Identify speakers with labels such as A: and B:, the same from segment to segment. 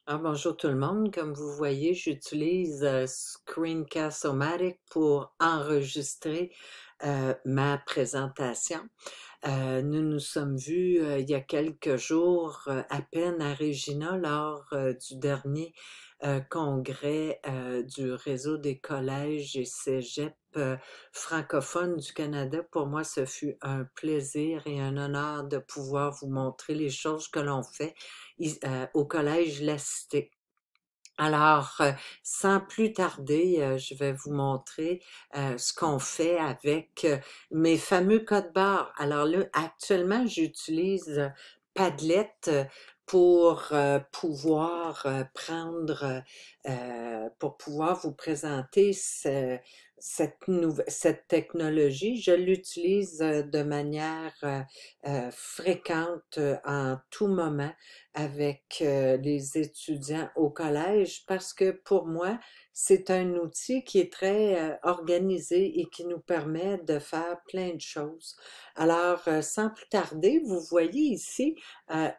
A: Bonjour tout le monde. Comme vous voyez, j'utilise Screencast-O-Matic pour enregistrer ma présentation. Nous nous sommes vus il y a quelques jours à peine à Regina lors du dernier congrès du réseau des collèges et cégeps francophones du Canada. Pour moi, ce fut un plaisir et un honneur de pouvoir vous montrer les choses que l'on fait au collège La Cité. Alors, sans plus tarder, je vais vous montrer ce qu'on fait avec mes fameux codes barres. Alors là, actuellement, j'utilise Padlet pour pouvoir pour pouvoir vous présenter cette technologie. Je l'utilise de manière fréquente en tout moment avec les étudiants au collège parce que pour moi, c'est un outil qui est très organisé et qui nous permet de faire plein de choses. Alors, sans plus tarder, vous voyez ici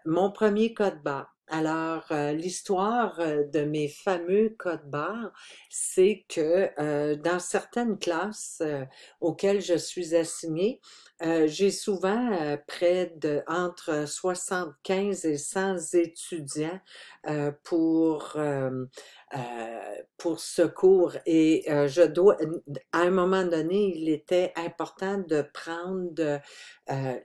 A: mon premier code barre. Alors, l'histoire de mes fameux codes barres, c'est que dans certaines classes auxquelles je suis assignée, j'ai souvent près de entre 75 et 100 étudiants pour ce cours et à un moment donné, il était important de prendre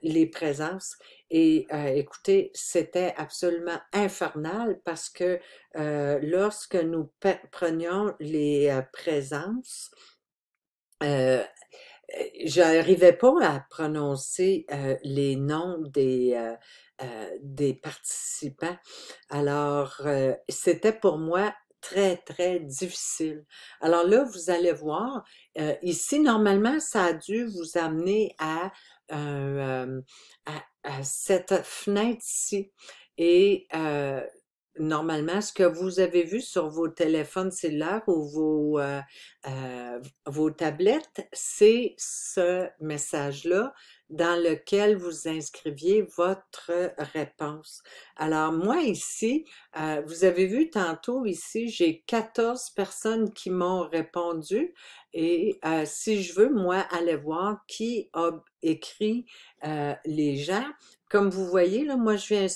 A: les présences et écoutez, c'était absolument infernal parce que lorsque nous prenions les présences, euh, j'arrivais pas à prononcer les noms des participants. Alors, c'était pour moi très, très difficile. Alors là, vous allez voir, ici, normalement, ça a dû vous amener à cette fenêtre-ci. Et normalement, ce que vous avez vu sur vos téléphones cellulaires ou vos tablettes, c'est ce message-là dans lequel vous inscriviez votre réponse. Alors moi ici, vous avez vu tantôt ici, j'ai 14 personnes qui m'ont répondu et si je veux, moi, aller voir qui a écrit les gens, comme vous voyez, là, moi, je viens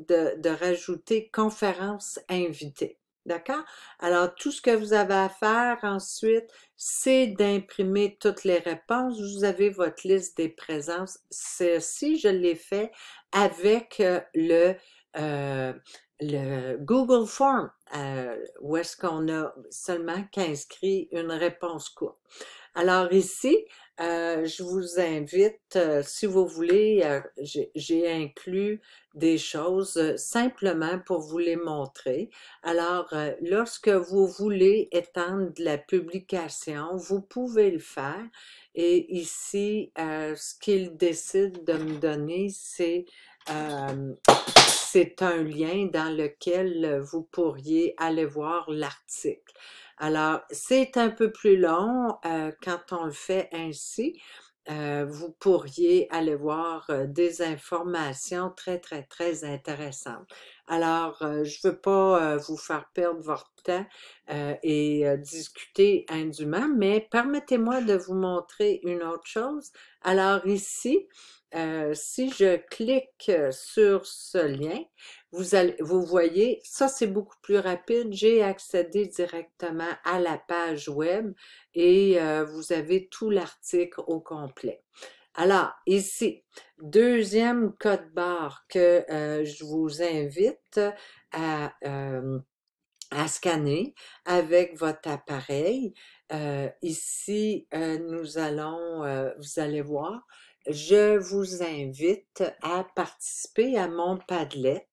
A: de rajouter conférence invitée. D'accord? Alors, tout ce que vous avez à faire ensuite, c'est d'imprimer toutes les réponses. Vous avez votre liste des présences. Ceci, je l'ai fait avec le Google Form, où est-ce qu'on a seulement qu'inscrit une réponse courte. Alors ici, je vous invite, si vous voulez, j'ai inclus des choses simplement pour vous les montrer. Alors, lorsque vous voulez étendre la publication, vous pouvez le faire. Et ici, ce qu'il décide de me donner, euh, c'est un lien dans lequel vous pourriez aller voir l'article. Alors, c'est un peu plus long quand on le fait ainsi. Vous pourriez aller voir des informations très, très, très intéressantes. Alors, je ne veux pas vous faire perdre votre temps et discuter indûment, mais permettez-moi de vous montrer une autre chose. Alors ici, si je clique sur ce lien, vous voyez, ça c'est beaucoup plus rapide. J'ai accédé directement à la page web et vous avez tout l'article au complet. Alors, ici, deuxième code barre que je vous invite à, euh, à scanner avec votre appareil. Ici, vous allez voir, je vous invite à participer à mon Padlet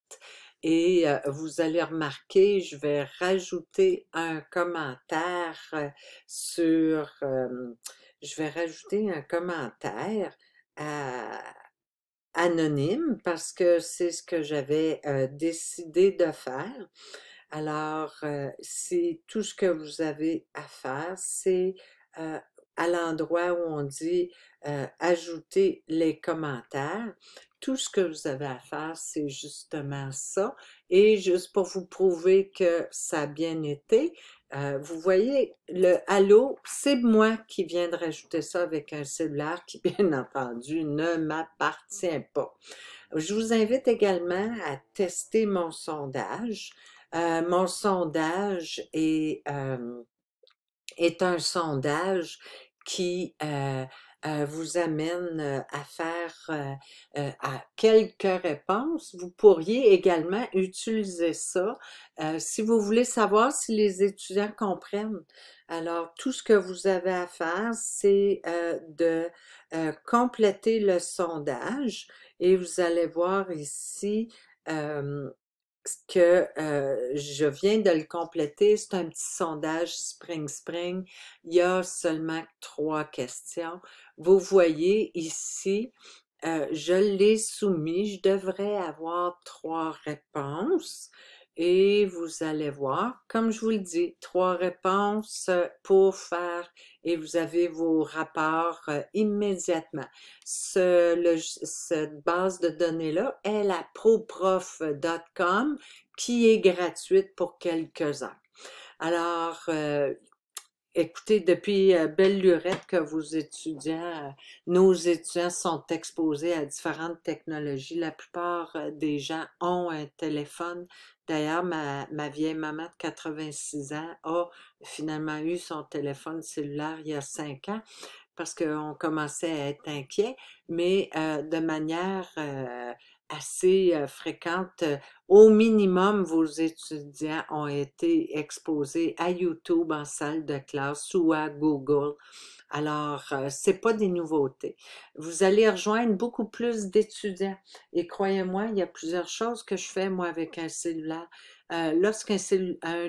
A: et vous allez remarquer, je vais rajouter un commentaire je vais rajouter un commentaire à- anonyme parce que c'est ce que j'avais décidé de faire. Alors, c'est tout ce que vous avez à faire, c'est euh, à l'endroit où on dit ajouter les commentaires. tout ce que vous avez à faire, c'est justement ça. Et juste pour vous prouver que ça a bien été, vous voyez, le halo, c'est moi qui viens de rajouter ça avec un cellulaire qui, bien entendu, ne m'appartient pas. Je vous invite également à tester mon sondage. Mon sondage est un sondage qui vous amène à faire à quelques réponses. Vous pourriez également utiliser ça si vous voulez savoir si les étudiants comprennent. Alors, tout ce que vous avez à faire, c'est de compléter le sondage et vous allez voir ici euh, que je viens de le compléter. C'est un petit sondage Spring. Il y a seulement 3 questions. Vous voyez ici, je l'ai soumis. Je devrais avoir 3 réponses. Et vous allez voir, comme je vous le dis, 3 réponses pour faire et vous avez vos rapports immédiatement. Cette base de données-là est la proprof.com qui est gratuite pour quelques heures. Alors, écoutez, depuis belle lurette que nos étudiants sont exposés à différentes technologies. La plupart des gens ont un téléphone. D'ailleurs, ma vieille maman de 86 ans a finalement eu son téléphone cellulaire il y a 5 ans parce qu'on commençait à être inquiet, mais de manière assez fréquente. Au minimum, vos étudiants ont été exposés à YouTube en salle de classe ou à Google. Alors, c'est pas des nouveautés. Vous allez rejoindre beaucoup plus d'étudiants. Et croyez-moi, il y a plusieurs choses que je fais, moi, avec un cellulaire. Un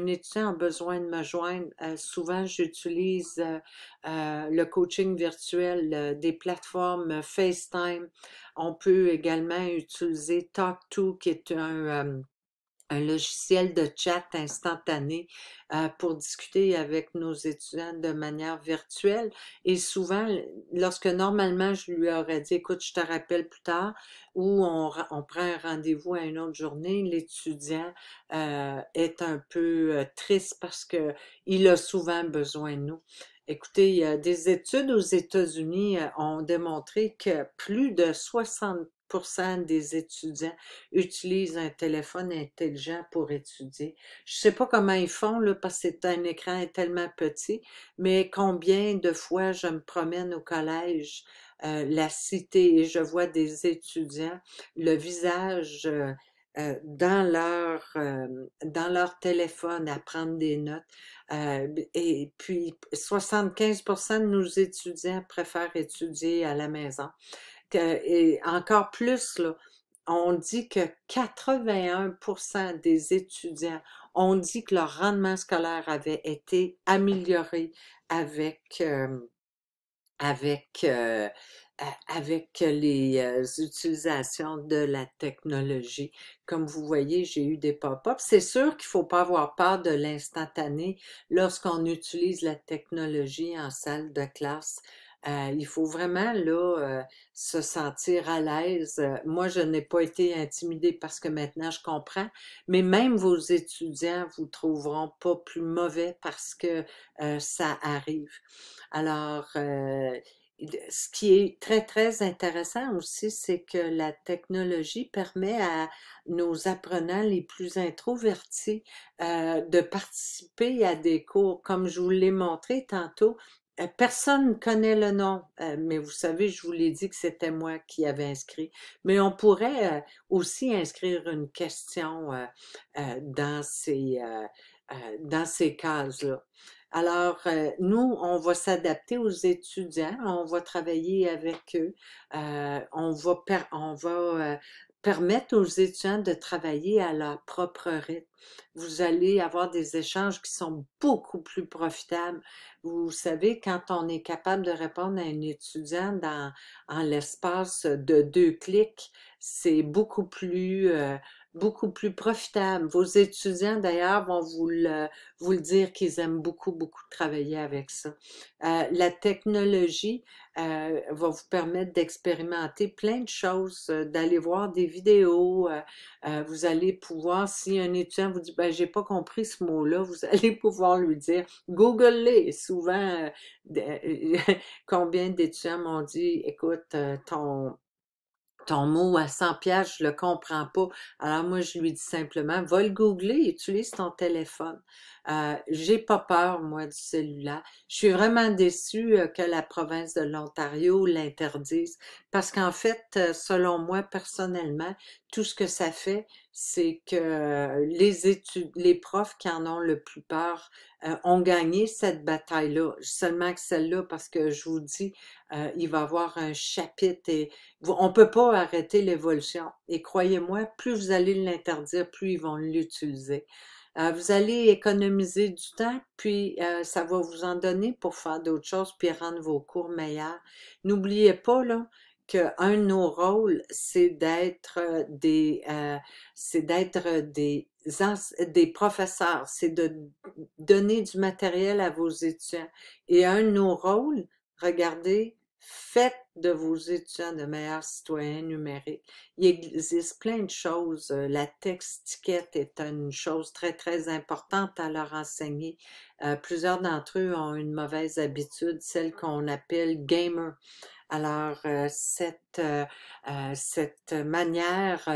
A: étudiant a besoin de me joindre, souvent j'utilise le coaching virtuel, des plateformes FaceTime. On peut également utiliser TalkTo, qui est un logiciel de chat instantané pour discuter avec nos étudiants de manière virtuelle. Et souvent, lorsque normalement je lui aurais dit, écoute, je te rappelle plus tard, ou on prend un rendez-vous à une autre journée, l'étudiant est un peu triste parce que il a souvent besoin de nous. Écoutez, il y a des études aux États-Unis ont démontré que plus de 60% des étudiants utilisent un téléphone intelligent pour étudier. Je sais pas comment ils font, là, parce que c'est un écran tellement petit, mais combien de fois je me promène au collège, la cité, et je vois des étudiants, le visage dans leur téléphone à prendre des notes. Et puis 75% de nos étudiants préfèrent étudier à la maison. Et encore plus, là, on dit que 81% des étudiants ont dit que leur rendement scolaire avait été amélioré avec, euh, avec, euh, avec les utilisations de la technologie. Comme vous voyez, j'ai eu des pop-ups. C'est sûr qu'il ne faut pas avoir peur de l'instantané lorsqu'on utilise la technologie en salle de classe. Il faut vraiment là se sentir à l'aise. Moi, je n'ai pas été intimidée parce que maintenant je comprends, mais même vos étudiants vous trouveront pas plus mauvais parce que ça arrive. Alors, ce qui est très, très intéressant aussi, c'est que la technologie permet à nos apprenants les plus introvertis de participer à des cours. Comme je vous l'ai montré tantôt, personne ne connaît le nom, mais vous savez, je vous l'ai dit que c'était moi qui avais inscrit. Mais on pourrait aussi inscrire une question dans ces cases-là. Alors, nous, on va s'adapter aux étudiants, on va travailler avec eux, on va permettre aux étudiants de travailler à leur propre rythme. Vous allez avoir des échanges qui sont beaucoup plus profitables. Vous savez, quand on est capable de répondre à un étudiant en l'espace de 2 clics, c'est beaucoup plus profitable. Vos étudiants, d'ailleurs, vont vous le dire qu'ils aiment beaucoup, beaucoup travailler avec ça. La technologie va vous permettre d'expérimenter plein de choses, d'aller voir des vidéos. Vous allez pouvoir, si un étudiant vous dit, ben, j'ai pas compris ce mot-là, vous allez pouvoir lui dire, Google-les. Souvent, combien d'étudiants m'ont dit, écoute, ton mot à 100 piastres, je le comprends pas. Alors moi, je lui dis simplement, va le googler, utilise ton téléphone. J'ai pas peur, moi, du cellulaire. Je suis vraiment déçue que la province de l'Ontario l'interdise parce qu'en fait, selon moi, personnellement, tout ce que ça fait, c'est que les profs qui en ont le plus peur ont gagné cette bataille-là. Seulement que celle-là, parce que je vous dis, il va y avoir un chapitre et on peut pas arrêter l'évolution. Et croyez-moi, plus vous allez l'interdire, plus ils vont l'utiliser. Vous allez économiser du temps, puis ça va vous en donner pour faire d'autres choses, puis rendre vos cours meilleurs. N'oubliez pas là qu'un de nos rôles, c'est d'être des professeurs, c'est de donner du matériel à vos étudiants. Et un de nos rôles, regardez, faites de vos étudiants de meilleurs citoyens numériques. Il existe plein de choses. La textiquette est une chose très, très importante à leur enseigner. Plusieurs d'entre eux ont une mauvaise habitude, celle qu'on appelle gamer. Alors, cette manière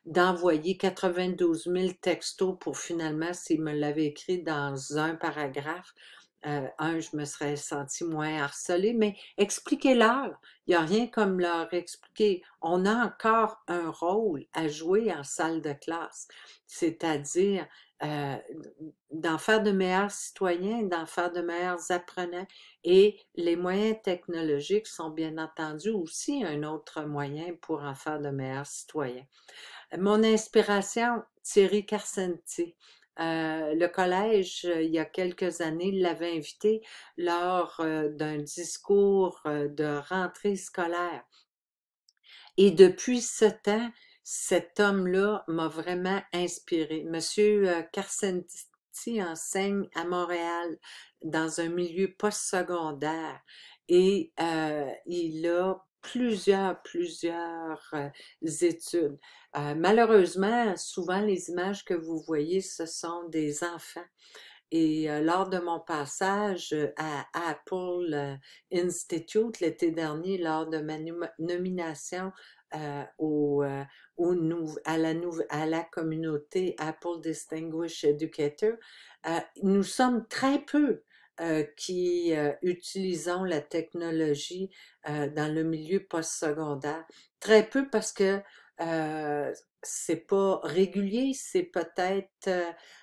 A: d'envoyer 92 000 textos pour finalement, s'il me l'avait écrit dans un paragraphe, je me serais senti moins harcelée, mais expliquez-leur. Il n'y a rien comme leur expliquer. On a encore un rôle à jouer en salle de classe, c'est-à-dire d'en faire de meilleurs citoyens, d'en faire de meilleurs apprenants. Et les moyens technologiques sont bien entendu aussi un autre moyen pour en faire de meilleurs citoyens. Mon inspiration, Thierry Carcenti. Le collège, il y a quelques années, l'avait invité lors d'un discours de rentrée scolaire. Et depuis ce temps, cet homme-là m'a vraiment inspiré. Monsieur Carcenti enseigne à Montréal dans un milieu postsecondaire et il a plusieurs études. Malheureusement, souvent les images que vous voyez, ce sont des enfants. Et lors de mon passage à Apple Institute l'été dernier, lors de ma nomination à la communauté Apple Distinguished Educator, nous sommes très peu qui utilisons la technologie dans le milieu postsecondaire. Très peu parce que c'est pas régulier, c'est peut-être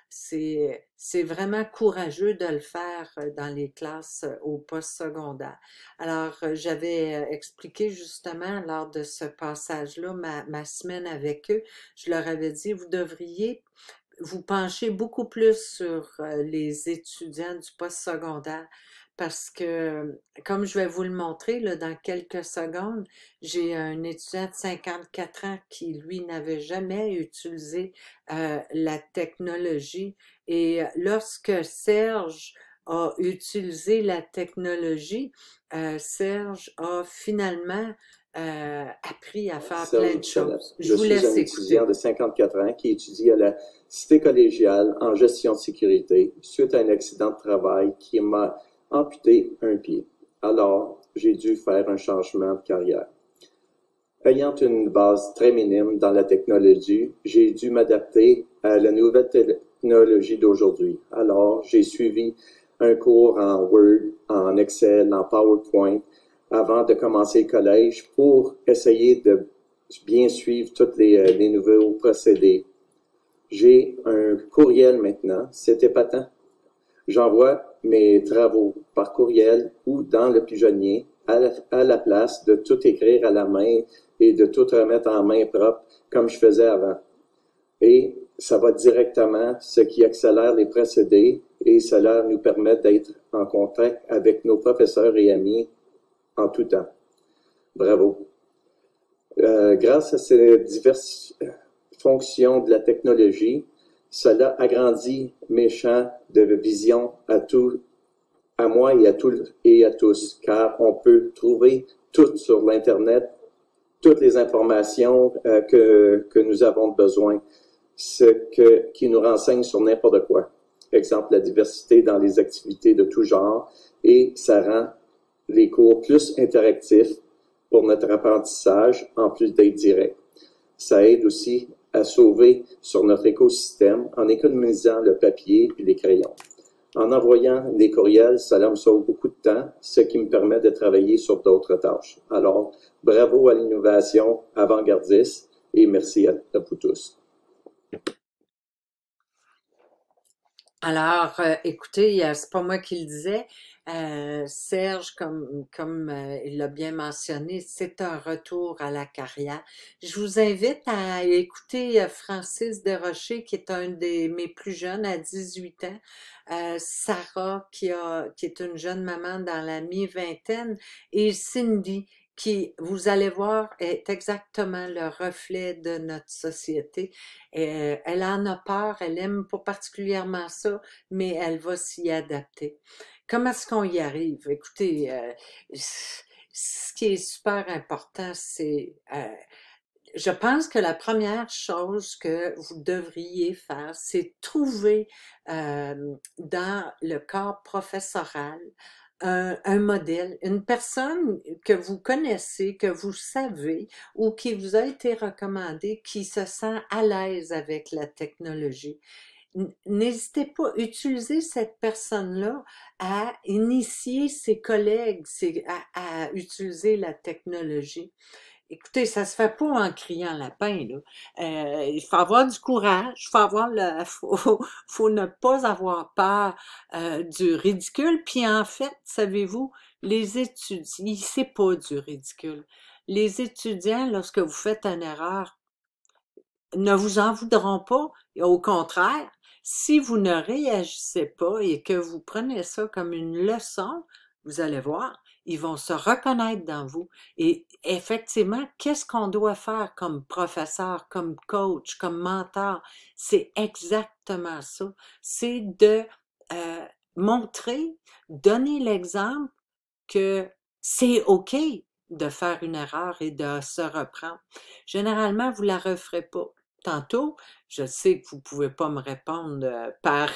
A: c'est vraiment courageux de le faire dans les classes au postsecondaire. Alors, j'avais expliqué justement lors de ce passage-là, ma semaine avec eux, je leur avais dit, vous devriez vous pencher beaucoup plus sur les étudiants du postsecondaire parce que, comme je vais vous le montrer là, dans quelques secondes, j'ai un étudiant de 54 ans qui, lui, n'avait jamais utilisé la technologie. Et lorsque Serge a utilisé la technologie, Serge a finalement appris à faire plein de choses. Je vous laisse écouter.
B: Je suis un étudiant de 54 ans qui étudie à la Cité collégiale en gestion de sécurité suite à un accident de travail qui m'a amputé un pied. Alors, j'ai dû faire un changement de carrière. Ayant une base très minime dans la technologie, j'ai dû m'adapter à la nouvelle technologie d'aujourd'hui. Alors, j'ai suivi un cours en Word, en Excel, en PowerPoint avant de commencer le collège pour essayer de bien suivre tous les nouveaux procédés. J'ai un courriel maintenant, c'est épatant. J'envoie mes travaux par courriel ou dans le pigeonnier à la place de tout écrire à la main et de tout remettre en main propre comme je faisais avant. Et ça va directement, ce qui accélère les procédés et cela nous permet d'être en contact avec nos professeurs et amis en tout temps. Bravo. Grâce à ces fonction de la technologie, cela agrandit mes champs de vision à moi et à tous, car on peut trouver tout sur l'Internet, toutes les informations que nous avons besoin, qui nous renseigne sur n'importe quoi. Exemple, la diversité dans les activités de tout genre, et ça rend les cours plus interactifs pour notre apprentissage, en plus d'être direct. Ça aide aussi à sauver sur notre écosystème en économisant le papier et les crayons. En envoyant des courriels, cela me sauve beaucoup de temps, ce qui me permet de travailler sur d'autres tâches. Alors, bravo à l'innovation avant-gardiste et merci à vous tous.
A: Alors, écoutez, c'est pas moi qui le disais, Serge, comme il l'a bien mentionné, c'est un retour à la carrière. Je vous invite à écouter Francis Desrochers, qui est un de mes plus jeunes, à 18 ans, Sarah, qui est une jeune maman dans la mi-vingtaine, et Cindy, qui, vous allez voir, est exactement le reflet de notre société. Elle en a peur, elle aime pas particulièrement ça, mais elle va s'y adapter. Comment est-ce qu'on y arrive? Écoutez, ce qui est super important, c'est, je pense que la première chose que vous devriez faire, c'est trouver dans le corps professoral un modèle, une personne que vous connaissez, que vous savez ou qui vous a été recommandée, qui se sent à l'aise avec la technologie. N'hésitez pas, utilisez cette personne-là à initier ses collègues à utiliser la technologie. Écoutez, ça se fait pas en criant lapin, là. Il faut avoir du courage, faut ne pas avoir peur du ridicule. Puis en fait, savez-vous, les étudiants, c'est pas du ridicule. Les étudiants, lorsque vous faites une erreur, ne vous en voudront pas. Et au contraire, si vous ne réagissez pas et que vous prenez ça comme une leçon, vous allez voir, ils vont se reconnaître dans vous. Et effectivement, qu'est-ce qu'on doit faire comme professeur, comme coach, comme mentor? C'est exactement ça. C'est de montrer, donner l'exemple que c'est OK de faire une erreur et de se reprendre. Généralement, vous la referez pas. Tantôt, je sais que vous pouvez pas me répondre par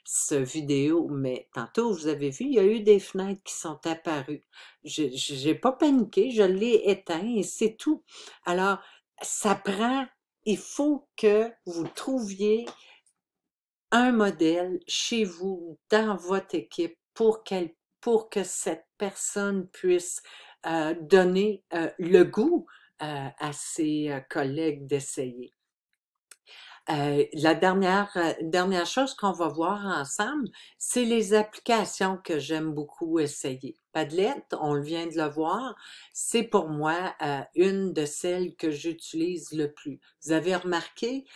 A: ce vidéo, mais tantôt, vous avez vu, il y a eu des fenêtres qui sont apparues. J'ai pas paniqué, je l'ai éteint et c'est tout. Alors, ça prend, il faut que vous trouviez un modèle chez vous, dans votre équipe, pour que cette personne puisse donner le goût à ses collègues d'essayer. La dernière chose qu'on va voir ensemble, c'est les applications que j'aime beaucoup essayer. Padlet, on vient de le voir, c'est pour moi une de celles que j'utilise le plus. Vous avez remarqué,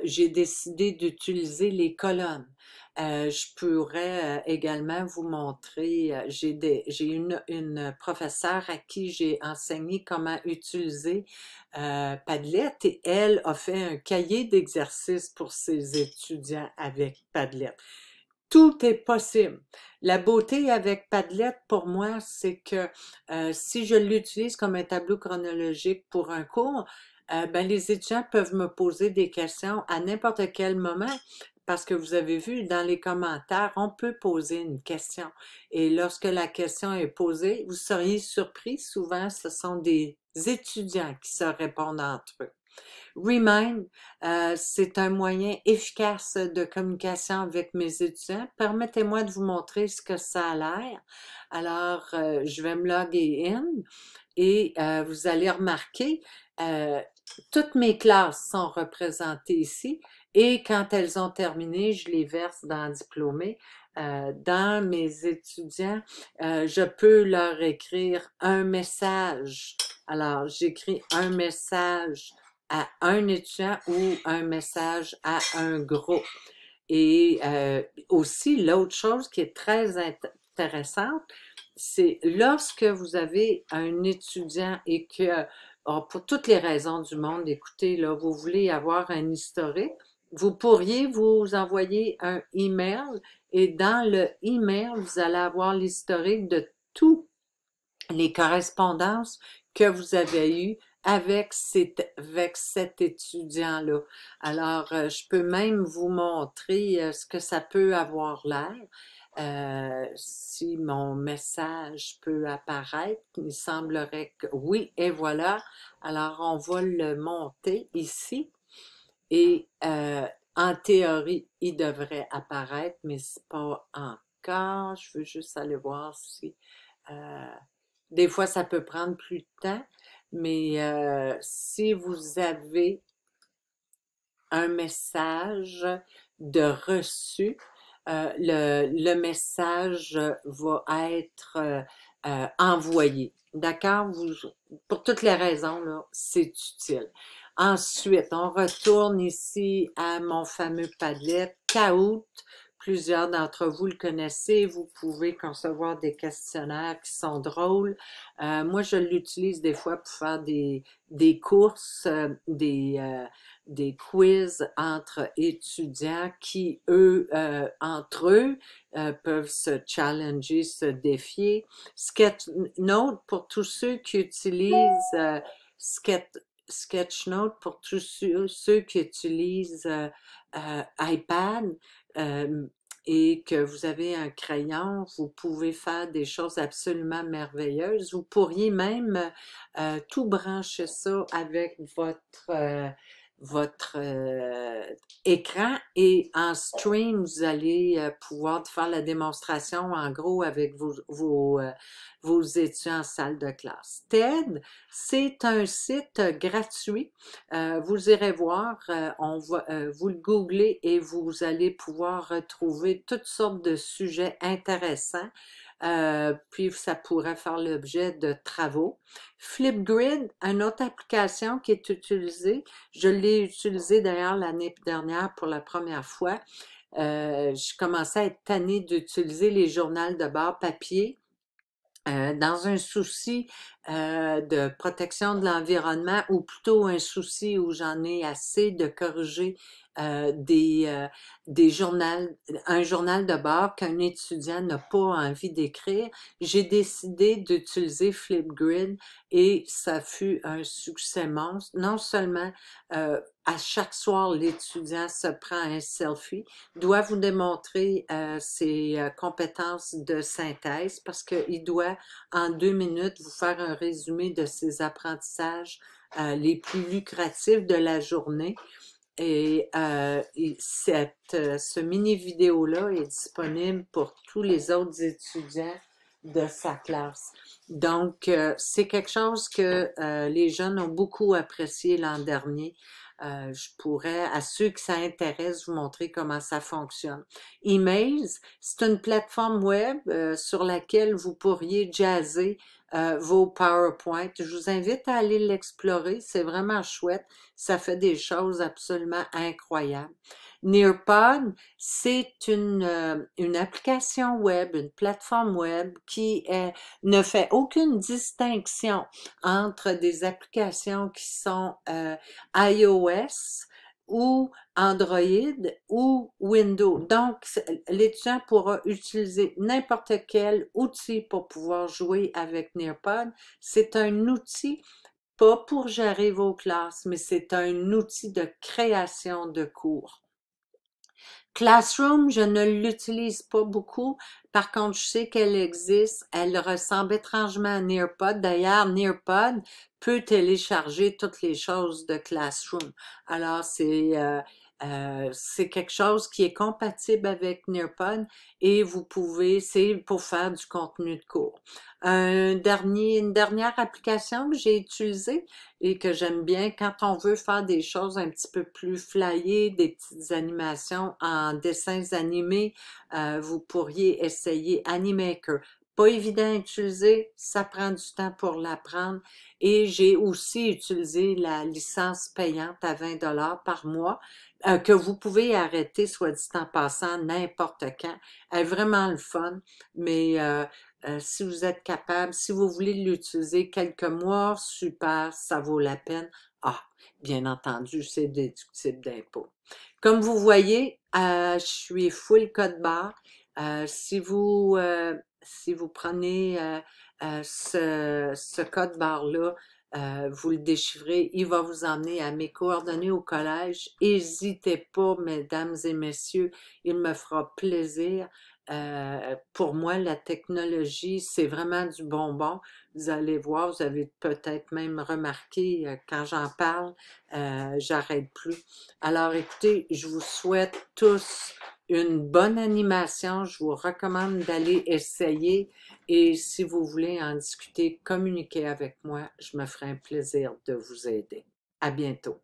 A: j'ai décidé d'utiliser les colonnes. Je pourrais également vous montrer, j'ai une professeure à qui j'ai enseigné comment utiliser Padlet et elle a fait un cahier d'exercices pour ses étudiants avec Padlet. Tout est possible. La beauté avec Padlet, pour moi, c'est que si je l'utilise comme un tableau chronologique pour un cours, ben, les étudiants peuvent me poser des questions à n'importe quel moment parce que vous avez vu dans les commentaires, on peut poser une question. Et lorsque la question est posée, vous seriez surpris, souvent ce sont des étudiants qui se répondent entre eux. Remind, c'est un moyen efficace de communication avec mes étudiants. Permettez-moi de vous montrer ce que ça a l'air. Alors, je vais me loguer in et vous allez remarquer, toutes mes classes sont représentées ici et quand elles ont terminé, je les verse dans Diplômé. Dans mes étudiants, je peux leur écrire un message. Alors, j'écris un message à un étudiant ou un message à un groupe. Et aussi, l'autre chose qui est très intéressante, c'est lorsque vous avez un étudiant et que pour toutes les raisons du monde, écoutez, là, vous voulez avoir un historique, vous pourriez vous envoyer un email et dans le email, vous allez avoir l'historique de toutes les correspondances que vous avez eues avec cet étudiant-là. Alors, je peux même vous montrer ce que ça peut avoir l'air. Si mon message peut apparaître, il semblerait que oui, et voilà. Alors, on va le monter ici et en théorie, il devrait apparaître, mais c'est pas encore. Je veux juste aller voir si... euh, des fois, ça peut prendre plus de temps, mais si vous avez un message de reçu, le message va être envoyé. D'accord? Pour toutes les raisons, là, c'est utile. Ensuite, on retourne ici à mon fameux Padlet, Kahoot. Plusieurs d'entre vous le connaissez. Vous pouvez concevoir des questionnaires qui sont drôles. Moi, je l'utilise des fois pour faire des courses, des quiz entre étudiants qui, eux, entre eux, peuvent se challenger, se défier. Sketchnote pour tous ceux qui utilisent Sketchnote pour tous ceux qui utilisent iPad et que vous avez un crayon, vous pouvez faire des choses absolument merveilleuses. Vous pourriez même tout brancher ça avec votre écran et en stream, vous allez pouvoir faire la démonstration en gros avec vos étudiants en salle de classe. TED, c'est un site gratuit. Vous irez voir, vous le googlez et vous allez pouvoir retrouver toutes sortes de sujets intéressants. Puis ça pourrait faire l'objet de travaux. Flipgrid, une autre application qui est utilisée, je l'ai utilisée d'ailleurs l'année dernière pour la première fois. Je commençais à être tannée d'utiliser les journaux de bord papier. Dans un souci de protection de l'environnement ou plutôt un souci où j'en ai assez de corriger des journaux, un journal de bord qu'un étudiant n'a pas envie d'écrire, j'ai décidé d'utiliser Flipgrid et ça fut un succès monstre. Non seulement à chaque soir, l'étudiant se prend un selfie, doit vous démontrer ses compétences de synthèse parce qu'il doit, en 2 minutes, vous faire un résumé de ses apprentissages les plus lucratifs de la journée. Et ce mini vidéo-là est disponible pour tous les autres étudiants de sa classe. Donc, c'est quelque chose que les jeunes ont beaucoup apprécié l'an dernier. Je pourrais, à ceux que ça intéresse, vous montrer comment ça fonctionne. Emails, c'est une plateforme web sur laquelle vous pourriez jazzer vos PowerPoint. Je vous invite à aller l'explorer, c'est vraiment chouette. Ça fait des choses absolument incroyables. Nearpod, c'est une application web, une plateforme web qui ne fait aucune distinction entre des applications qui sont iOS ou Android ou Windows. Donc, l'étudiant pourra utiliser n'importe quel outil pour pouvoir jouer avec Nearpod. C'est un outil pas pour gérer vos classes, mais c'est un outil de création de cours. Classroom, je ne l'utilise pas beaucoup. Par contre, je sais qu'elle existe. Elle ressemble étrangement à Nearpod. D'ailleurs, Nearpod peut télécharger toutes les choses de Classroom. Alors, c'est quelque chose qui est compatible avec Nearpod et vous pouvez, c'est pour faire du contenu de cours. Une dernière application que j'ai utilisée et que j'aime bien quand on veut faire des choses un petit peu plus flyées, des petites animations en dessins animés, vous pourriez essayer Animaker. Pas évident à utiliser, ça prend du temps pour l'apprendre et j'ai aussi utilisé la licence payante à 20 $ par mois que vous pouvez arrêter, soit dit en passant, n'importe quand. Elle est vraiment le fun, mais si vous êtes capable, si vous voulez l'utiliser quelques mois, super, ça vaut la peine. Ah, bien entendu, c'est déductible d'impôt. Comme vous voyez, je suis full code barre. Si vous prenez ce code barre-là, vous le déchiffrez, il va vous emmener à mes coordonnées au collège. N'hésitez pas, mesdames et messieurs, il me fera plaisir. Pour moi, la technologie, c'est vraiment du bonbon. Vous allez voir, vous avez peut-être même remarqué, quand j'en parle, j'arrête plus. Alors écoutez, je vous souhaite tous une bonne animation. Je vous recommande d'aller essayer et si vous voulez en discuter, communiquer avec moi. Je me ferai un plaisir de vous aider. À bientôt.